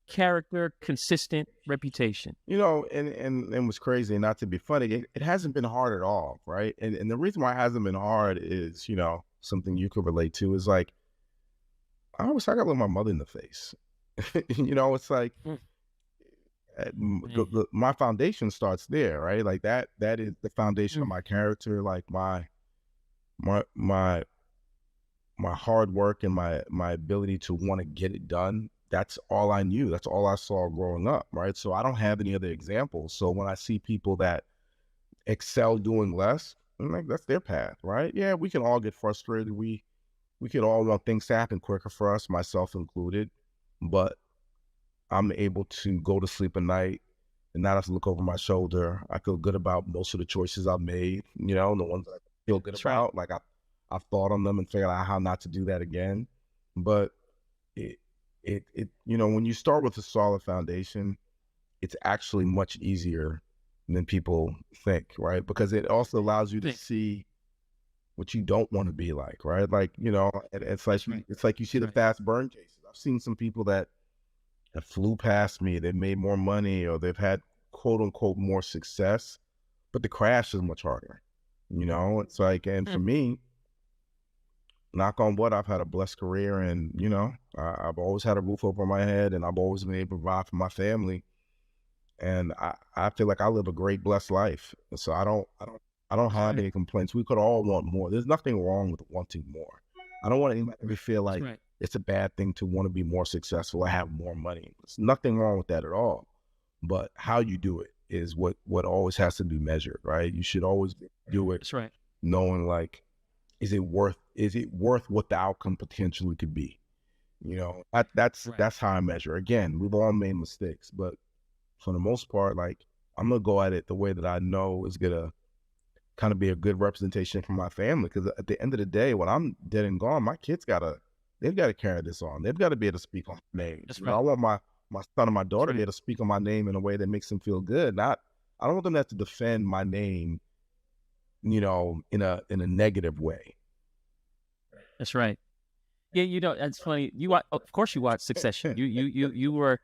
character, consistent reputation. You know, and what's crazy, and not to be funny, it hasn't been hard at all, right? And the reason why it hasn't been hard is, you know, something you could relate to is like I got to look my mother in the face. You know, it's like Mm. my foundation starts there, right? Like that is the foundation of Mm. my character, like my my my hard work and my ability to want to get it done. That's all I knew. That's all I saw growing up, right? So I don't have any other examples. So when I see people that excel doing less, I'm like, that's their path, right? Yeah, we can all get frustrated. We could all want things to happen quicker for us, myself included. But I'm able to go to sleep at night and not have to look over my shoulder. I feel good about most of the choices I've made, you know, the ones that I feel good That's right. about. Like I've thought on them and figured out how not to do that again. But it, you know, when you start with a solid foundation, it's actually much easier than people think, right? Because it also allows you to Think. see what you don't want to be like, right? Like, you know, That's right. it's like you see That's the right. fast burn cases. I've seen some people that flew past me, they've made more money or they've had quote unquote more success, but the crash is much harder. You know, it's like, and for Mm. me, knock on wood, I've had a blessed career and, you know, I've always had a roof over my head and I've always been able to provide for my family. And I feel like I live a great blessed life. So I don't That's have right. any complaints. We could all want more. There's nothing wrong with wanting more. I don't want anybody to feel That's like right. it's a bad thing to want to be more successful or have more money. There's nothing wrong with that at all. But how you do it is what always has to be measured, right? You should always do it That's right. knowing like, is it worth what the outcome potentially could be? You know, Right. that's how I measure. Again, we've all made mistakes, but for the most part, like I'm gonna go at it the way that I know is gonna kind of be a good representation for my family. Because at the end of the day, when I'm dead and gone, my kids they've got to carry this on. They've got to be able to speak on my name. That's You know, I right. want my son and my That's daughter to be right. able to speak on my name in a way that makes them feel good. Not I don't want them to have to defend my name, you know, in a negative way. That's right. Yeah, you know, that's funny. Of course, you watch Succession. You were.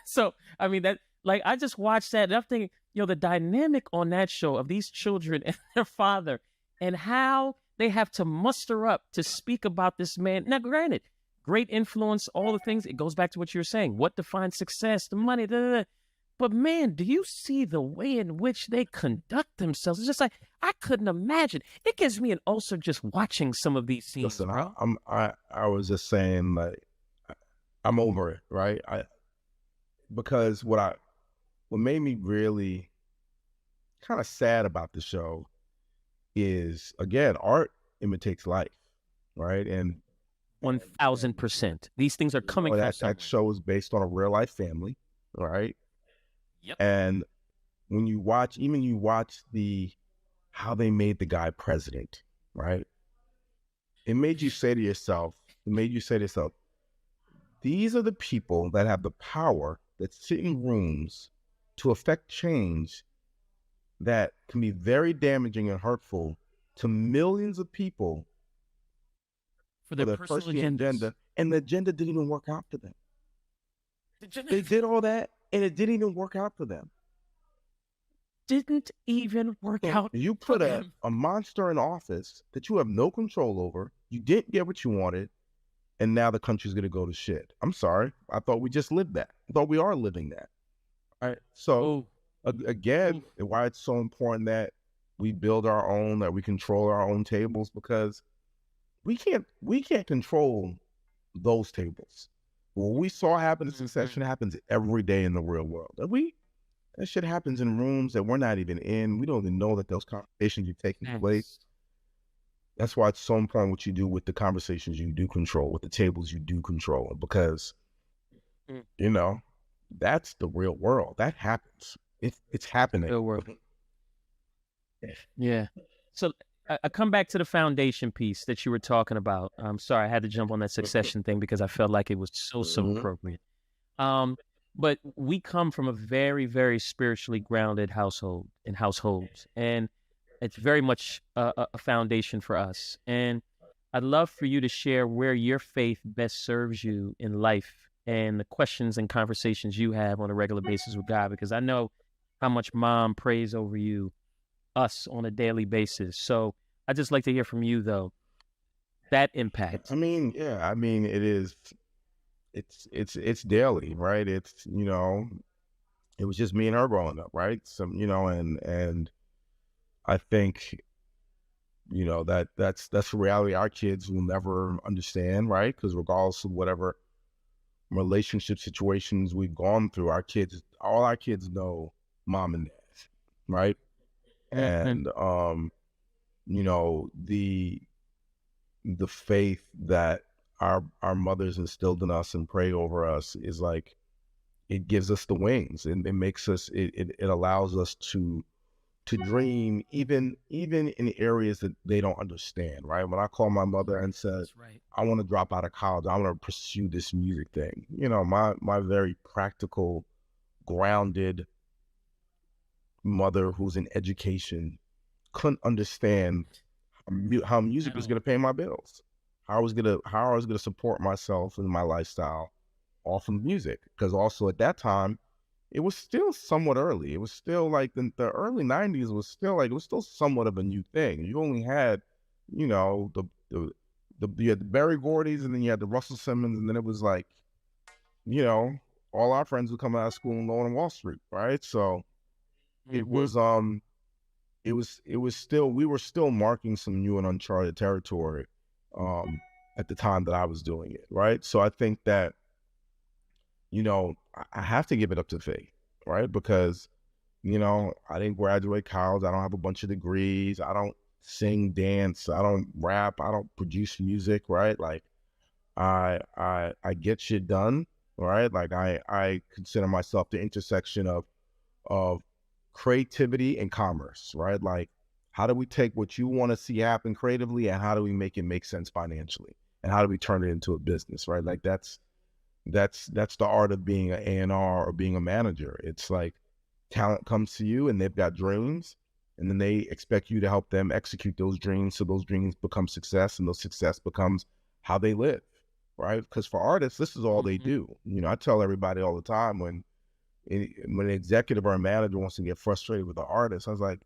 So, I mean, that like I just watched that, and I'm thinking, you know, the dynamic on that show of these children and their father, and how they have to muster up to speak about this man. Now, granted, great influence, all the things. It goes back to what you were saying. What defines success? The money. Da, da, da. But man, do you see the way in which they conduct themselves? It's just like I couldn't imagine. It gives me an ulcer just watching some of these scenes, Listen, bro. I was just saying like I'm over it, right? I because what made me really kind of sad about the show is again art imitates life, right? And 1000%. These things are you coming know from that somewhere. show is based on a real life family, right? Yep. And when you watch, even you watch the how they made the guy president, right? It made you say to yourself, it made you say to yourself, these are the people that have the power that sit in rooms to affect change that can be very damaging and hurtful to millions of people For for their their personal personal agendas. agenda, and the agenda didn't even work out for them. The gen- They did all that, and it didn't even work out for them. didn't even work So out you for put them. a monster in office that you have no control over, you didn't get what you wanted, and now the country's going to go to shit. I'm sorry. I thought we just lived that. I thought we are living that. All right. So Oh, again, why it's so important that we build our own, that we control our own tables, because we can't control those tables. What we saw happen in Succession happens every day in the real world. That shit happens in rooms that we're not even in. We don't even know that those conversations are taking place. yes. That's why it's so important what you do with the conversations you do control, with the tables you do control, because Mm, you know that's the real world. That happens. It's happening. real world. Yeah. So I come back to the foundation piece that you were talking about. I'm sorry, I had to jump on that Succession thing because I felt like it was so Mhm. appropriate. Um, but we come from a very, very spiritually grounded household and households, and it's very much a foundation for us. And I'd love for you to share where your faith best serves you in life and the questions and conversations you have on a regular basis with God, because I know how much mom prays over you, us on a daily basis. So I'd just like to hear from you, though, that I impact. mean, yeah, I mean, it is. It's daily, right? It was just me and her growing up, right? And I think that's the reality our kids will never understand, right? Because regardless of whatever relationship situations we've gone through, all our kids know mom and dad, right? Mhm. And the faith that our mothers instilled in us and pray over us is like it gives us the wings, and it makes us it allows us to dream even in areas that they don't understand, right? When I called my mother and said, That's right. I want to drop out of college, I want to pursue this music thing, my very practical, grounded mother who's in education couldn't understand how music At was going all. to pay my bills, how I was going to support myself and my lifestyle off of music. Because also at that time, it was still somewhat early. It was still like the early '90s was still like it was still somewhat of a new thing. You only had, you know, you had the Berry Gordy's, and then you had the Russell Simmons, and then it was like, you know, all our friends would come out of school and go on Wall Street, right? So it Hmm. was it was still, we were still marking some new and uncharted territory um at the time that I was doing it, right? So I think that I have to give it up to faith, right? Because I didn't graduate college. I don't have a bunch of degrees. I don't sing, dance. I don't rap. I don't produce music, right? Like I get shit done, right? Like I consider myself the intersection of creativity and commerce, right? Like how do we take what you want to see happen creatively and how do we make it make sense financially? And how do we turn it into a business, right? Like that's the art of being an A&R or being a manager. It's like talent comes to you and they've got dreams, and then they expect you to help them execute those dreams so those dreams become success, and those success becomes how they live, right? Because for artists, this is all they Hmm. do. I tell everybody all the time when an executive or a manager wants to get frustrated with an artist, I was like,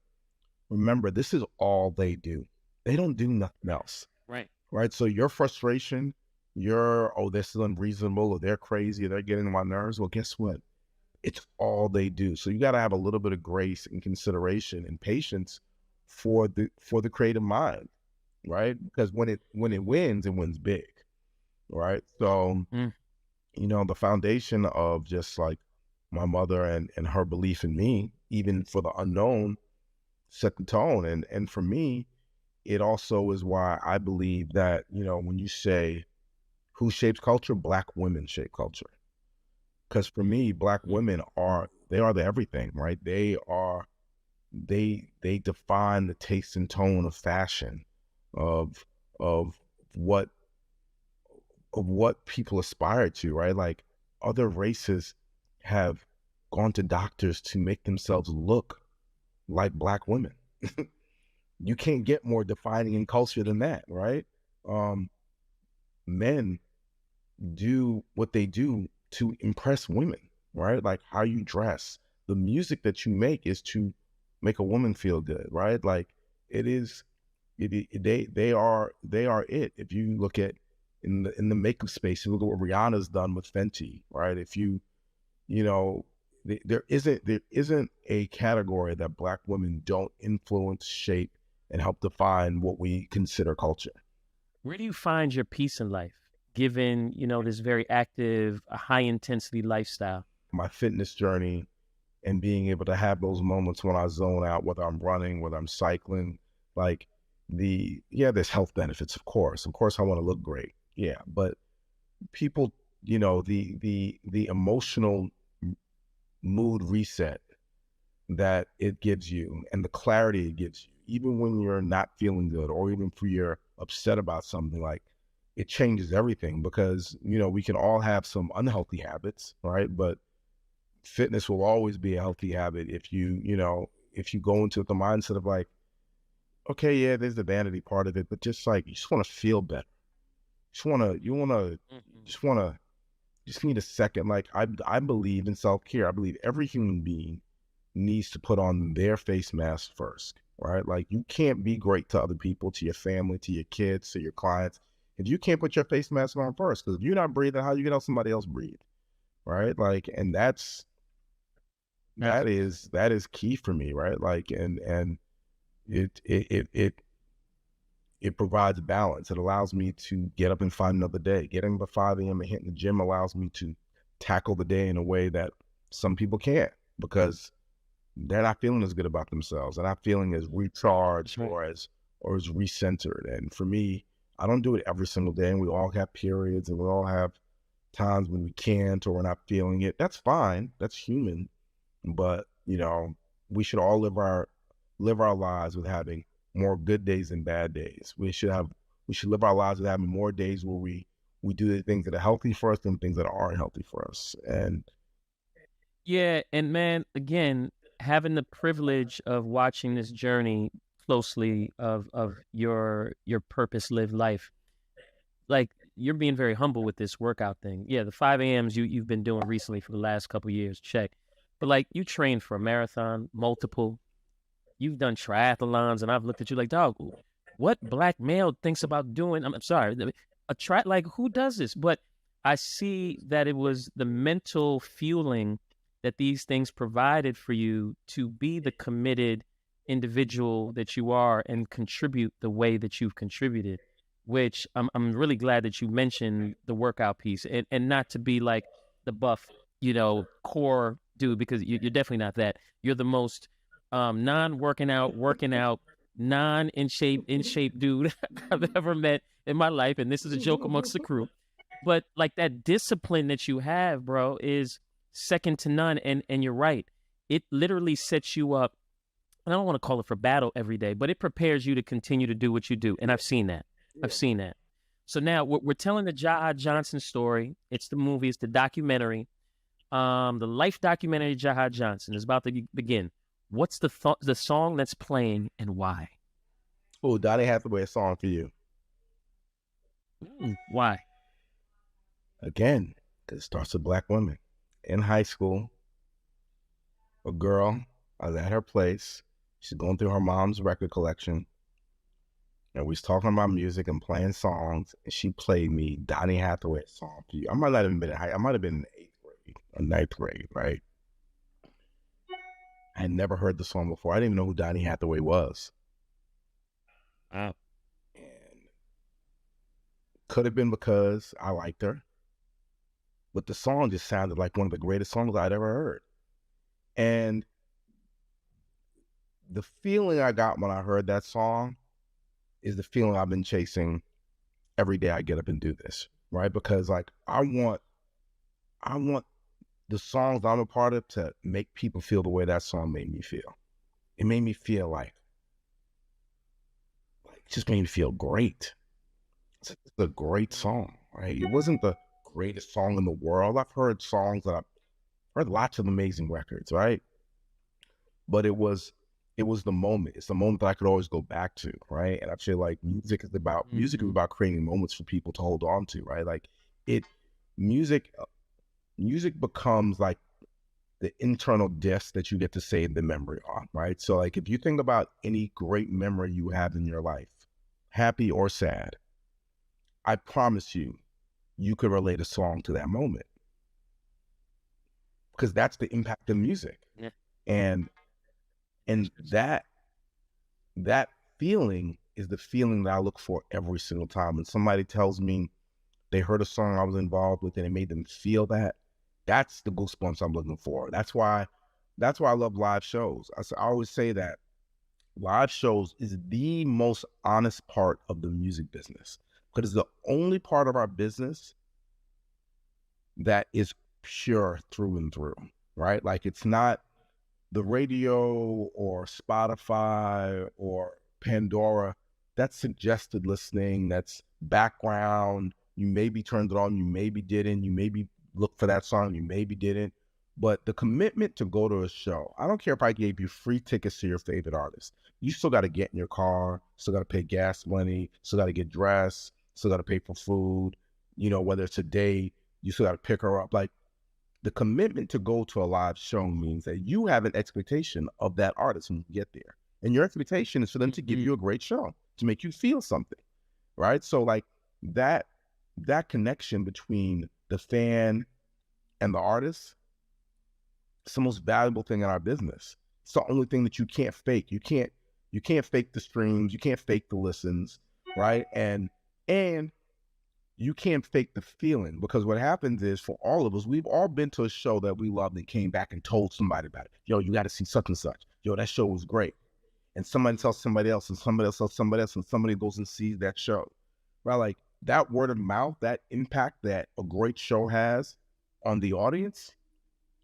remember, this is all they do. They don't do nothing else, Right. right? So your frustration, oh, this is unreasonable, or they're crazy, or they're getting on my nerves. Well, guess what? It's all they do. So you got to have a little bit of grace and consideration and patience for the creative mind, right? Because when it wins, it wins big, right? So Mm. the foundation of just like my mother and her belief in me, even for the unknown, set the tone. And for me, it also is why I believe that when you say who shapes culture, Black women shape culture. Because for me, Black Mm. women are the everything, right? They define the taste and tone of fashion, of of what of what people aspire to, right? Like other races have gone to doctors to make themselves look like Black women. You can't get more defining in culture than that, right? Um, Men do what they do to impress women, right? Like how you dress, the music that you make is to make a woman feel good, right? Like it is, they are it. If you look at in the makeup space, you look at what Rihanna's done with Fenty, right? If you know, there isn't a category that Black women don't influence, shape, and help define what we consider culture. Where do you find your peace in life, given, this very active, high intensity lifestyle? My fitness journey and being able to have those moments when I zone out, whether I'm running, whether I'm cycling, like there's health benefits, of course. Of course, I want to look great. Yeah. But people, the emotional mood reset that it gives you and the clarity it gives you, even when you're not feeling good or even if you're upset about something, like it changes everything because, we can all have some unhealthy habits, right? But fitness will always be a healthy habit if you go into the mindset of like, okay, yeah, there's the vanity part of it, but just like you just want to feel better. Mhm. Just want to just need a second. Like I believe in self-care. I believe every human being needs to put on their face mask first, right? Like you can't be great to other people, to your family, to your kids, to your clients, if you can't put your face mask on first. Because if you're not breathing, how you gonna help somebody else breathe, right? Like, and Absolutely. that is key for me, right? Like, and it it provides balance. It allows me to get up and find another day. Getting up at 5 a.m. and hitting the gym allows me to tackle the day in a way that some people can't because they're not feeling as good about themselves. They're not feeling as That's recharged right. or as recentered. And for me, I don't do it every single day. And we all have periods and we all have times when we can't or we're not feeling it. That's fine. That's human. But, we should all live our lives with having more good days than bad days. We should live our lives with having more days where we do the things that are healthy for us than things that aren't healthy for us. And Yeah, and man, again, having the privilege of watching this journey closely of your purpose lived life, like you're being very humble with this workout thing. Yeah, the 5 a.m.s you've been doing recently for the last couple of years, check. But like you trained for a marathon, multiple. You've done triathlons, and I've looked at you like, dog, what Black male thinks about doing? I'm sorry, a try like who does this? But I see that it was the mental fueling that these things provided for you to be the committed individual that you are and contribute the way that you've contributed. Which I'm really glad that you mentioned the workout piece and not to be like the buff, core dude, because you're definitely not that. You're the most working out, non in shape dude I've ever met in my life, and this is a joke amongst the crew. But like that discipline that you have, bro, is second to none. And you're right, it literally sets you up. And I don't want to call it for battle every day, but it prepares you to continue to do what you do. And I've seen that. I've seen that. So now we're telling the Jaha Johnson story. It's the movie. It's the documentary. The life documentary Jaha Johnson is about to begin. What's the song that's playing and why? oh, Donny Hathaway, a song for you. Why? Again, because it starts with Black women. In high school, a girl, I was at her place. She's going through her mom's record collection. And we was talking about music and playing songs. And she played me Donny Hathaway song for you. I might not have been in high, I might have been in the 8th grade or 9th grade, right? I had never heard the song before. I didn't even know who Donny Hathaway was. Wow. And could have been because I liked her. But the song just sounded like one of the greatest songs I'd ever heard. And the feeling I got when I heard that song is the feeling I've been chasing every day I get up and do this, right? Because like I want the songs I'm a part of to make people feel the way that song made me feel. It made me feel like it just made me feel great. It's a great song, right? It wasn't the greatest song in the world. I've heard songs that I've heard lots of amazing records, right? But it was the moment. It's the moment that I could always go back to, right? And I feel like music is Mhm. about creating moments for people to hold on to, right? Like it music music becomes like the internal disk that you get to save the memory on, right? So like if you think about any great memory you have in your life, happy or sad, I promise you, you could relate a song to that moment, because that's the impact of music. Yeah. And that feeling is the feeling that I look for every single time. When somebody tells me they heard a song I was involved with and it made them feel that, that's the goosebumps I'm looking for. That's why I love live shows. I always say that live shows is the most honest part of the music business, because it's the only part of our business that is pure through and through, right? Like it's not the radio or Spotify or Pandora. That's suggested listening, that's background. You maybe turned it on, you maybe didn't, you maybe looked for that song, you maybe didn't. But the commitment to go to a show, I don't care if I gave you free tickets to your favorite artist. You still got to get in your car, still got to pay gas money, still got to get dressed, still got to pay for food, whether it's a date, you still got to pick her up. Like, the commitment to go to a live show means that you have an expectation of that artist when you get there. And your expectation is for them to give you a great show, to make you feel something, right? So like that connection between the fan and the artist, it's the most valuable thing in our business. It's the only thing that you can't fake. You can't fake the streams, you can't fake the listens, right? And you can't fake the feeling, because what happens is, for all of us, we've all been to a show that we loved and came back and told somebody about it. Yo, you got to see such and such. Yo, that show was great. And somebody tells somebody else, and somebody else tells somebody else, and somebody goes and sees that show, right? Like that word of mouth, that impact that a great show has on the audience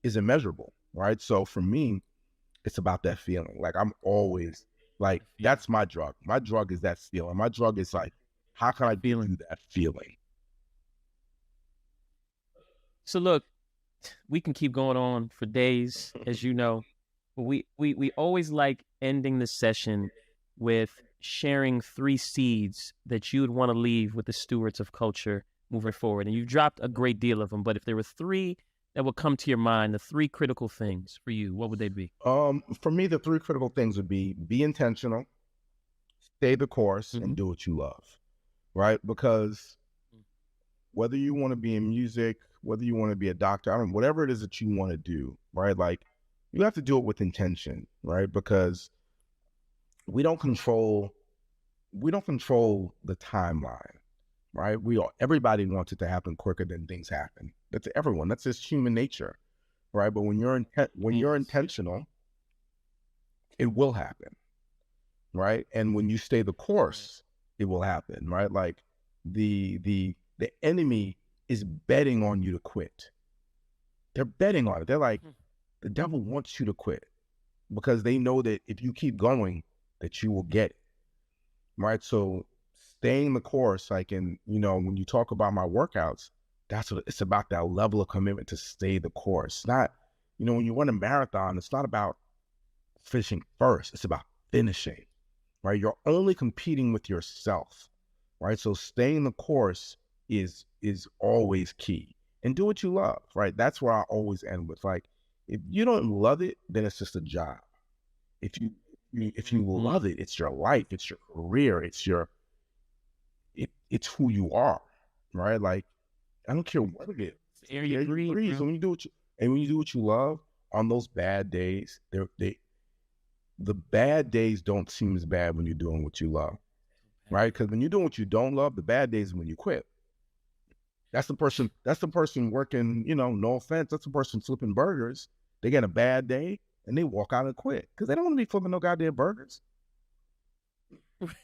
is immeasurable, right? So for me, it's about that feeling. Like I'm always like, that's my drug. My drug is that feeling. My drug is like, how can I feel that feeling? So look, we can keep going on for days, as you know, but we always like ending the session with sharing 3 seeds that you would want to leave with the stewards of culture moving forward. And you've dropped a great deal of them, but if there were 3 that would come to your mind, the 3 critical things for you, what would they be? For me, the 3 critical things would be intentional, stay the course, and do what you love, right? Because whether you want to be in music, whether you want to be a doctor, whatever it is that you want to do, right? Like you have to do it with intention, right? Because we don't control the timeline, right? Everybody wants it to happen quicker than things happen. That's everyone. That's just human nature, right? But when you're intentional, it will happen, right? And when you stay the course, it will happen, right? Like the enemy is betting on you to quit. They're betting on it. They're like, the devil wants you to quit, because they know that if you keep going, that you will get it, right? So staying the course, like, when you talk about my workouts, that's what it's about, that level of commitment to stay the course. It's not, when you run a marathon, it's not about finishing first, it's about finishing, right? You're only competing with yourself, right? So staying the course is always key, and do what you love, right? That's where I always end with, like, if you don't love it, then it's just a job. If you love it, it's your life, it's your career, it's who you are, right? Like, I don't care what it is. Air you breathe. So when you do what you love, on those bad days, the bad days don't seem as bad when you're doing what you love, right? Because when you're doing what you don't love, the bad days is when you quit. That's the person working, no offense, that's the person flipping burgers. They get a bad day and they walk out and quit, because they don't want to be flipping no goddamn burgers.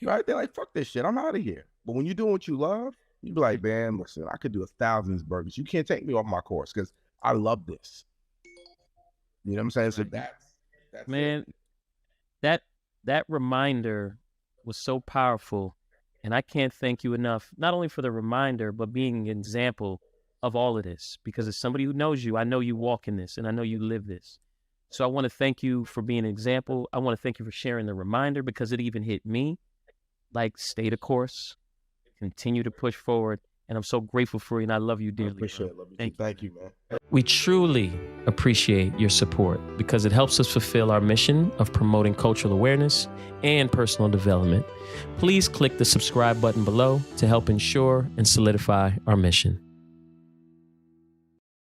Right? They're like, fuck this shit, I'm out of here. But when you're doing what you love, you be like, man, listen, I could do 1,000 burgers. You can't take me off my course, because I love this. You know what I'm saying? So that's man, it. that reminder was so powerful. And I can't thank you enough, not only for the reminder, but being an example of all of this. Because as somebody who knows you, I know you walk in this and I know you live this. So I want to thank you for being an example. I want to thank you for sharing the reminder, because it even hit me. Like, stay the course, continue to push forward. And I'm so grateful for you, and I love you dearly. I appreciate it. Love you. Thank you, man. We truly appreciate your support because it helps us fulfill our mission of promoting cultural awareness and personal development. Please click the subscribe button below to help ensure and solidify our mission.